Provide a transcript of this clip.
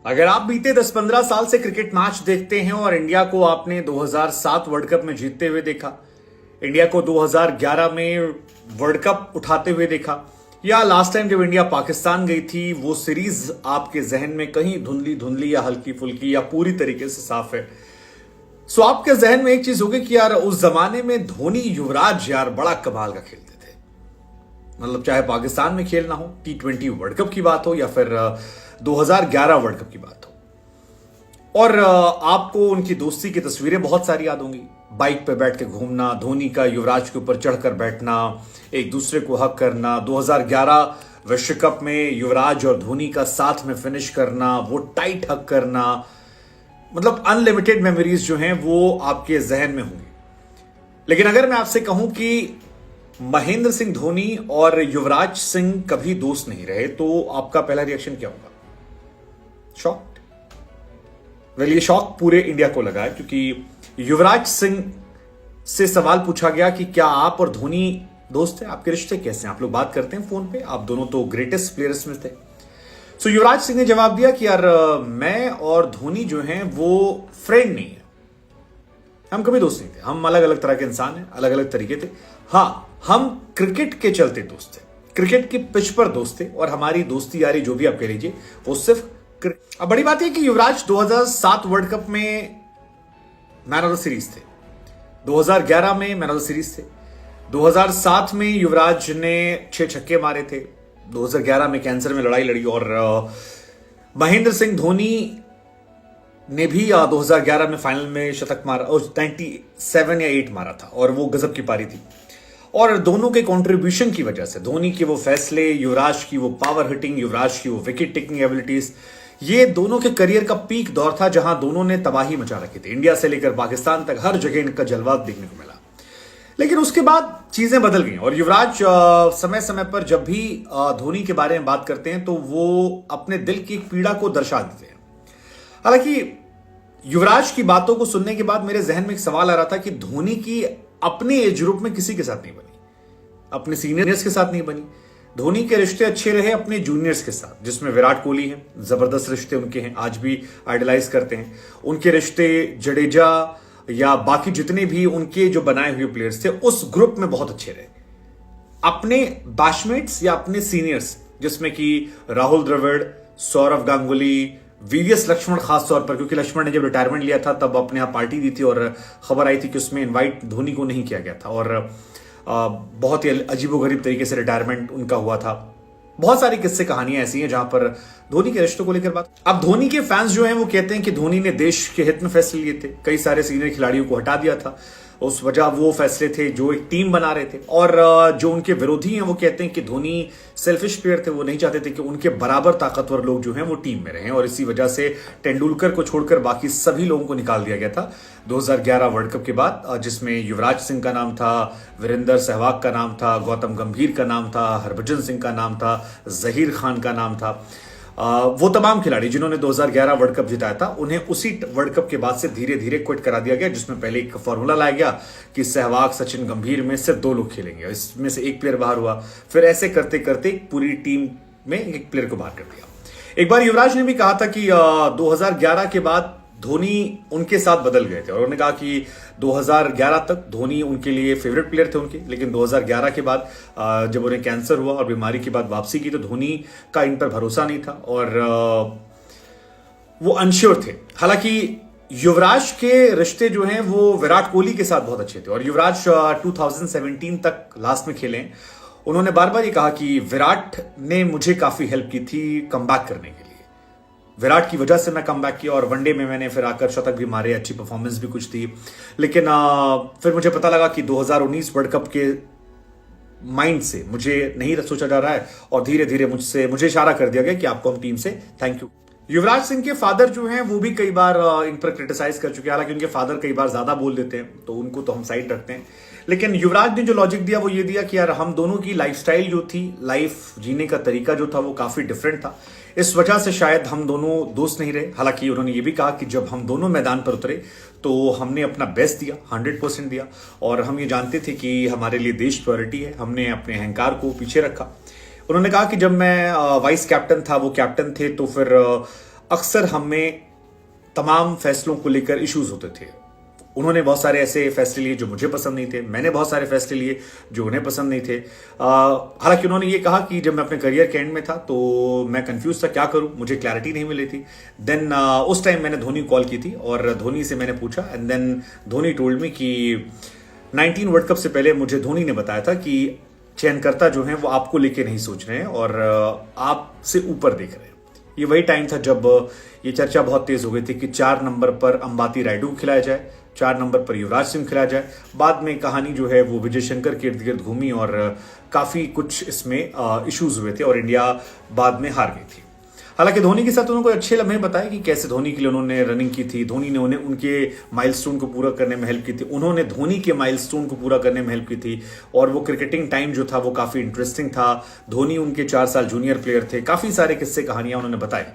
अगर आप बीते 10-15 साल से क्रिकेट मैच देखते हैं और इंडिया को आपने 2007 वर्ल्ड कप में जीतते हुए देखा, इंडिया को 2011 में वर्ल्ड कप उठाते हुए देखा, या लास्ट टाइम जब इंडिया पाकिस्तान गई थी वो सीरीज आपके जहन में कहीं धुंधली धुंधली या हल्की फुल्की या पूरी तरीके से साफ है, सो आपके जहन में एक चीज होगी कि यार उस जमाने में धोनी युवराज यार बड़ा कमाल का खेलते थे। मतलब चाहे पाकिस्तान में खेलना हो, T20 वर्ल्ड कप की बात हो या फिर 2011 वर्ल्ड कप की बात हो। और आपको उनकी दोस्ती की तस्वीरें बहुत सारी याद होंगी। बाइक पे बैठ के घूमना, धोनी का युवराज के ऊपर चढ़कर बैठना, एक दूसरे को हक करना, 2011 विश्व कप में युवराज और धोनी का साथ में फिनिश करना, वो टाइट हक करना, मतलब अनलिमिटेड मेमोरीज जो हैं वो आपके जहन में होंगी। लेकिन अगर मैं आपसे कहूं कि महेंद्र सिंह धोनी और युवराज सिंह कभी दोस्त नहीं रहे, तो आपका पहला रिएक्शन क्या होगा? शॉक्ड? वेल, ये शॉक पूरे इंडिया को लगा है, क्योंकि युवराज सिंह से सवाल पूछा गया कि क्या आप और धोनी दोस्त हैं, आपके रिश्ते कैसे हैं? आप लोग बात करते हैं फोन पे, आप दोनों तो ग्रेटेस्ट प्लेयर्स में थे। सो युवराज सिंह ने जवाब दिया कि यार मैं और धोनी जो हैं वो फ्रेंड नहीं है, हम कभी दोस्त नहीं थे, हम अलग अलग तरह के इंसान हैं, अलग अलग तरीके थे। हाँ, हम क्रिकेट के चलते दोस्त थे, क्रिकेट की पिच पर दोस्त थे, और हमारी दोस्ती यारी जो भी आप कह लीजिए वो सिर्फ। अब बड़ी बात यह कि युवराज 2007 वर्ल्ड कप में मैन ऑफ द सीरीज थे, 2011 में मैन ऑफ द सीरीज थे, 2007 में युवराज ने 6 छक्के मारे थे, 2011 में कैंसर में लड़ाई लड़ी, और महेंद्र सिंह धोनी ने भी 2011 में फाइनल में शतक मारा, और 97 या 8 मारा था, और वो गजब की पारी थी। और दोनों के कंट्रीब्यूशन की वजह से, धोनी के वो फैसले, युवराज की वो पावर हिटिंग, युवराज की वो विकेट टेकिंग एबिलिटीज, ये दोनों के करियर का पीक दौर था जहां दोनों ने तबाही मचा रखी थी। इंडिया से लेकर पाकिस्तान तक हर जगह इनका जलवा देखने को मिला। लेकिन उसके बाद चीजें बदल गई, और युवराज समय समय पर जब भी धोनी के बारे में बात करते हैं तो वो अपने दिल की एक पीड़ा को दर्शा देते हैं। हालांकि युवराज की बातों को सुनने के बाद मेरे जहन में एक सवाल आ रहा था कि धोनी की अपने एज ग्रुप में किसी के साथ नहीं बनी, अपने सीनियर्स के साथ नहीं बनी। धोनी के रिश्ते अच्छे रहे अपने जूनियर्स के साथ, जिसमें विराट कोहली हैं, जबरदस्त रिश्ते उनके हैं, आज भी आइडलाइज करते हैं उनके रिश्ते। जडेजा या बाकी जितने भी उनके जो बनाए हुए प्लेयर्स थे उस ग्रुप में बहुत अच्छे रहे। अपने बैचमेट्स या अपने सीनियर्स, जिसमें कि राहुल द्रविड़, सौरव गांगुली, वीवीएस लक्ष्मण खास तौर पर, क्योंकि लक्ष्मण ने जब रिटायरमेंट लिया था तब अपने यहाँ पार्टी दी थी और खबर आई थी कि उसमें इनवाइट धोनी को नहीं किया गया था, और बहुत ही अजीबोगरीब तरीके से रिटायरमेंट उनका हुआ था। बहुत सारी किस्से कहानियां ऐसी हैं जहां पर धोनी के रिश्तों को लेकर बात। अब धोनी के फैंस जो हैं वो कहते हैं कि धोनी ने देश के हित में फैसले लिए थे, कई सारे सीनियर खिलाड़ियों को हटा दिया था, उस वजह वो फैसले थे जो एक टीम बना रहे थे। और जो उनके विरोधी हैं वो कहते हैं कि धोनी सेल्फिश प्लेयर थे, वो नहीं चाहते थे कि उनके बराबर ताकतवर लोग जो हैं वो टीम में रहें, और इसी वजह से तेंदुलकर को छोड़कर बाकी सभी लोगों को निकाल दिया गया था 2011 वर्ल्ड कप के बाद, जिसमें युवराज सिंह का नाम था, वीरेंद्र सहवाग का नाम था, गौतम गंभीर का नाम था, हरभजन सिंह का नाम था, जहीर खान का नाम था। वो तमाम खिलाड़ी जिन्होंने 2011 वर्ल्ड कप जिताया था उन्हें उसी वर्ल्ड कप के बाद से धीरे धीरे क्विट करा दिया गया, जिसमें पहले एक फॉर्मूला लाया गया कि सहवाग, सचिन, गंभीर में सिर्फ 2 लोग खेलेंगे, इसमें से एक प्लेयर बाहर हुआ। फिर ऐसे करते करते पूरी टीम में एक प्लेयर को बाहर कर दिया। एक बार युवराज ने भी कहा था कि 2011 के बाद धोनी उनके साथ बदल गए थे, और उन्होंने कहा कि 2011 तक धोनी उनके लिए फेवरेट प्लेयर थे उनके, लेकिन 2011 के बाद जब उन्हें कैंसर हुआ और बीमारी के बाद वापसी की तो धोनी का इन पर भरोसा नहीं था, और वो अनश्योर थे। हालांकि युवराज के रिश्ते जो हैं वो विराट कोहली के साथ बहुत अच्छे थे, और युवराज 2017 तक लास्ट में खेले। उन्होंने बार बार ये कहा कि विराट ने मुझे काफी हेल्प की थी कमबैक करने के लिए, विराट की वजह से मैं कमबैक किया, और वनडे में मैंने फिर आकर शतक भी मारे, अच्छी परफॉर्मेंस भी कुछ थी। लेकिन फिर मुझे पता लगा कि 2019 वर्ल्ड कप के माइंड से मुझे नहीं सोचा जा रहा है, और धीरे धीरे मुझे इशारा कर दिया गया कि आपको हम टीम से थैंक यू। युवराज सिंह के फादर जो हैं वो भी कई बार इन पर क्रिटिसाइज कर चुके हैं, हालांकि उनके फादर कई बार ज्यादा बोल देते हैं तो उनको तो हम साइड रखते हैं। लेकिन युवराज ने जो लॉजिक दिया वो ये दिया कि यार हम दोनों की लाइफस्टाइल जो थी, लाइफ जीने का तरीका जो था वो काफी डिफरेंट था, इस वजह से शायद हम दोनों दोस्त नहीं रहे। हालांकि उन्होंने ये भी कहा कि जब हम दोनों मैदान पर उतरे तो हमने अपना बेस्ट दिया, 100% दिया, और हम ये जानते थे कि हमारे लिए देश प्रायोरिटी है, हमने अपने अहंकार को पीछे रखा। उन्होंने कहा कि जब मैं वाइस कैप्टन था, वो कैप्टन थे, तो फिर अक्सर हमें तमाम फैसलों को लेकर इश्यूज होते थे। उन्होंने बहुत सारे ऐसे फैसले लिए जो मुझे पसंद नहीं थे, मैंने बहुत सारे फैसले लिए जो उन्हें पसंद नहीं थे। हालांकि उन्होंने ये कहा कि जब मैं अपने करियर के एंड में था तो मैं कंफ्यूज था, क्या करूं, मुझे क्लैरिटी नहीं मिली थी। देन उस टाइम मैंने धोनी को कॉल की थी और धोनी से मैंने पूछा, and then Dhoni told me कि 19 वर्ल्ड कप से पहले मुझे धोनी ने बताया था कि चयनकर्ता जो हैं वो आपको लेके नहीं सोच रहे हैं और आपसे ऊपर देख रहे हैं। ये वही टाइम था जब ये चर्चा बहुत तेज हो गई थी कि 4 नंबर पर अंबाती रायडू को खिलाया जाए, 4 नंबर पर युवराज सिंह खिलाया जाए। बाद में कहानी जो है वो विजय शंकर के इर्द गिर्द घूमी और काफी कुछ इसमें इश्यूज हुए थे और इंडिया बाद में हार गई थी। हालांकि धोनी के साथ उन्होंने अच्छे लम्हे बताए कि कैसे धोनी के लिए उन्होंने रनिंग की थी, धोनी ने उन्हें उनके माइलस्टोन को पूरा करने में हेल्प की थी, उन्होंने धोनी के माइलस्टोन को पूरा करने में हेल्प की थी और वो क्रिकेटिंग टाइम जो था वो काफी इंटरेस्टिंग था। धोनी उनके 4 साल जूनियर प्लेयर थे। काफी सारे किस्से कहानियां उन्होंने बताए।